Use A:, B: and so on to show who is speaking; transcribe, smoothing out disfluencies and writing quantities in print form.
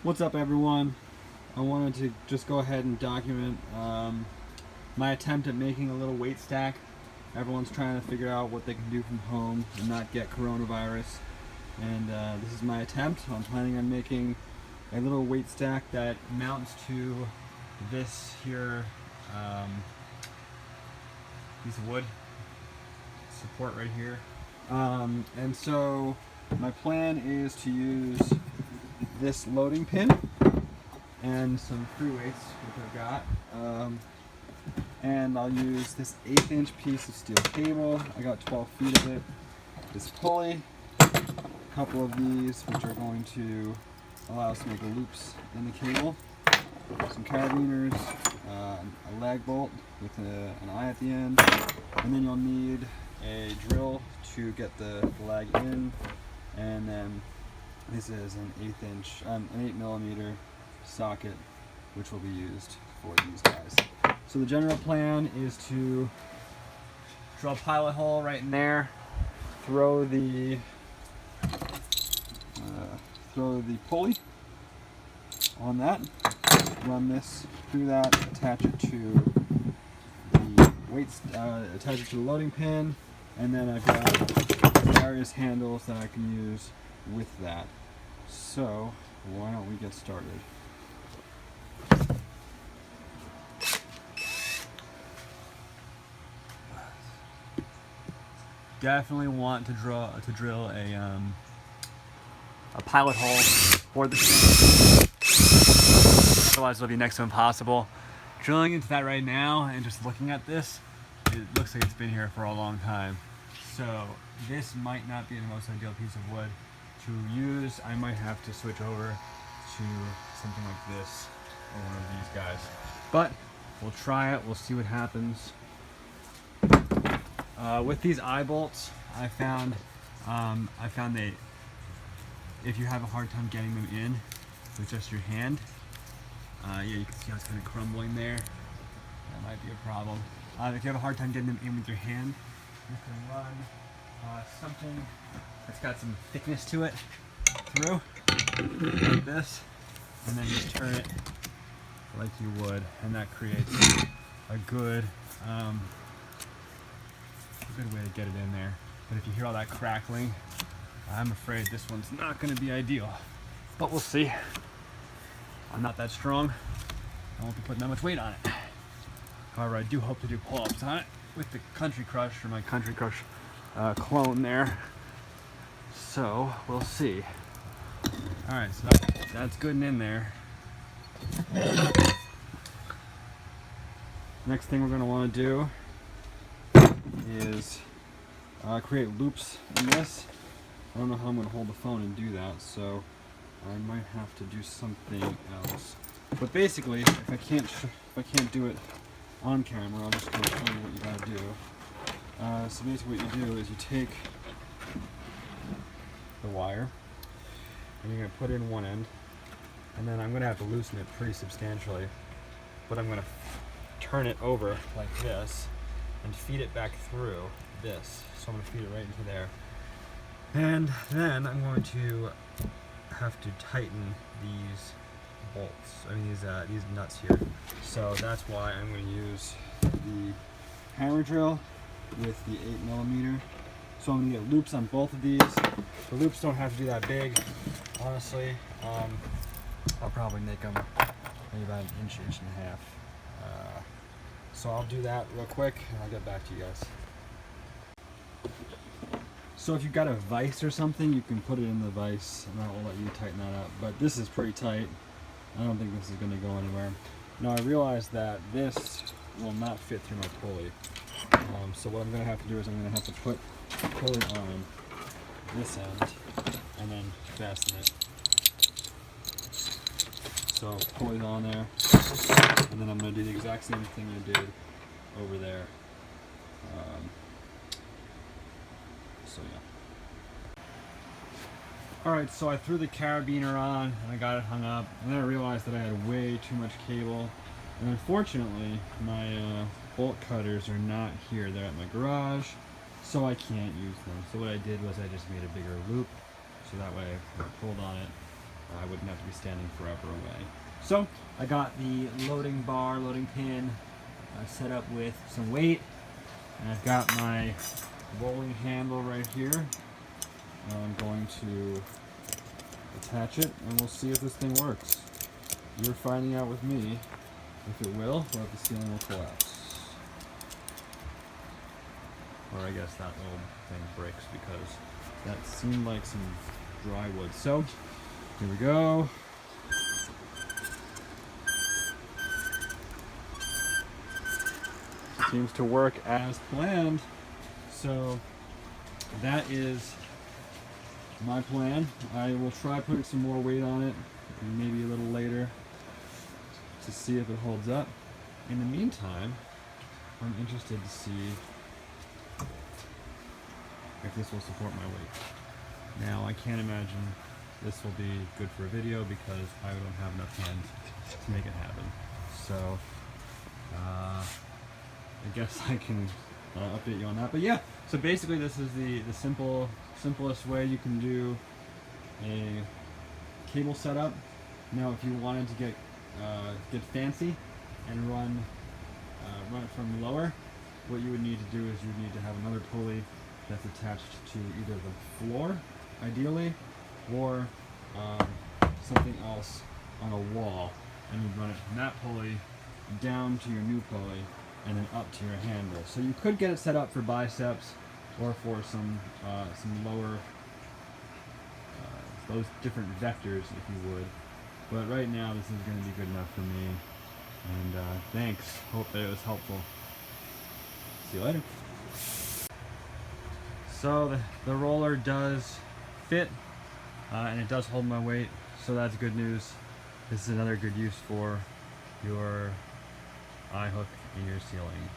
A: What's up, everyone? I wanted to just go ahead and document my attempt at making a little weight stack. Everyone's trying to figure out what they can do from home and not get coronavirus. And this is my attempt. I'm planning on making a little weight stack that mounts to this here piece of wood support right here. And so my plan is to use this loading pin and some free weights, which I've got. And I'll use this 1/8 inch piece of steel cable. I got 12 feet of it. This pulley, a couple of these, which are going to allow us to make loops in the cable, some carabiners, a lag bolt with an eye at the end, and then you'll need a drill to get the lag in, and then this is an 8mm socket, which will be used for these guys. So the general plan is to drill a pilot hole right in there, throw the pulley on that, run this through that, attach it to the weights, attach it to the loading pin, and then I've got various handles that I can use with that. So why don't we get started? Definitely want to drill a pilot hole for the stand. Otherwise it'll be next to impossible. Drilling into that right now and just looking at this, it looks like it's been here for a long time. So this might not be the most ideal piece of wood to use. I might have to switch over to something like this or one of these guys. But we'll try it, we'll see what happens. With these eye bolts, I found that if you have a hard time getting them in with just your hand, yeah, you can see how it's kind of crumbling there. That might be a problem. If you have a hard time getting them in with your hand, you can run something that's got some thickness to it through, like this, and then just turn it like you would, and that creates a good way to get it in there. But if you hear all that crackling, I'm afraid this one's not going to be ideal. But we'll see. I'm not that strong. I won't be putting that much weight on it. However, I do hope to do pull-ups on it with the Country Crush, or my Country Crush clone there. So we'll see. All right, so that's good and in there. Next thing we're going to want to do is create loops in this. I don't know how I'm going to hold the phone and do that, so I might have to do something else. But basically, if I can't do it on camera, I'll just go show you what you gotta do. So basically, what you do is you take the wire and you're gonna put it in one end, and then I'm gonna have to loosen it pretty substantially. But I'm gonna turn it over like this and feed it back through this. So I'm gonna feed it right into there. And then I'm going to have to tighten these bolts, these nuts here. So that's why I'm going to use the hammer drill with the 8mm. So I'm going to get loops on both of these. The loops don't have to be that big, honestly. I'll probably make them maybe about an inch and a half. So I'll do that real quick and I'll get back to you guys. So if you've got a vise or something, you can put it in the vise and I'll let you tighten that up. But this is pretty tight. I don't think this is going to go anywhere. Now I realize that this will not fit through my pulley. So what I'm going to have to do is I'm going to have to put the pulley on this end and then fasten it. So pulley's on there, and then I'm going to do the exact same thing I did over there. So yeah. Alright, so I threw the carabiner on and I got it hung up, and then I realized that I had way too much cable, and unfortunately my bolt cutters are not here. They're at my garage, so I can't use them. So what I did was I just made a bigger loop, so that way I pulled on it I wouldn't have to be standing forever away. So I got the loading bar, loading pin set up with some weight, and I've got my rolling handle right here. I'm going to attach it, and we'll see if this thing works. You're finding out with me if it will, or if the ceiling will collapse. Or I guess that little thing breaks, because that seemed like some dry wood. So here we go. Seems to work as planned. So that is my plan. I will try putting some more weight on it, maybe a little later, to see if it holds up. In the meantime, I'm interested to see if this will support my weight. Now, I can't imagine this will be good for a video because I don't have enough hands to make it happen. So, I guess I can update you on that. But yeah, so basically this is the simplest way you can do a cable setup. Now, if you wanted to get fancy and run it from lower, what you would need to do is you would need to have another pulley that's attached to either the floor, ideally, or something else on a wall, and you'd run it from that pulley down to your new pulley and then up to your handle. So you could get it set up for biceps or for some lower, those different vectors, if you would. But right now, this is going to be good enough for me. And thanks. Hope that it was helpful. See you later. So the roller does fit, and it does hold my weight, so that's good news. This is another good use for your eye hook in your ceiling.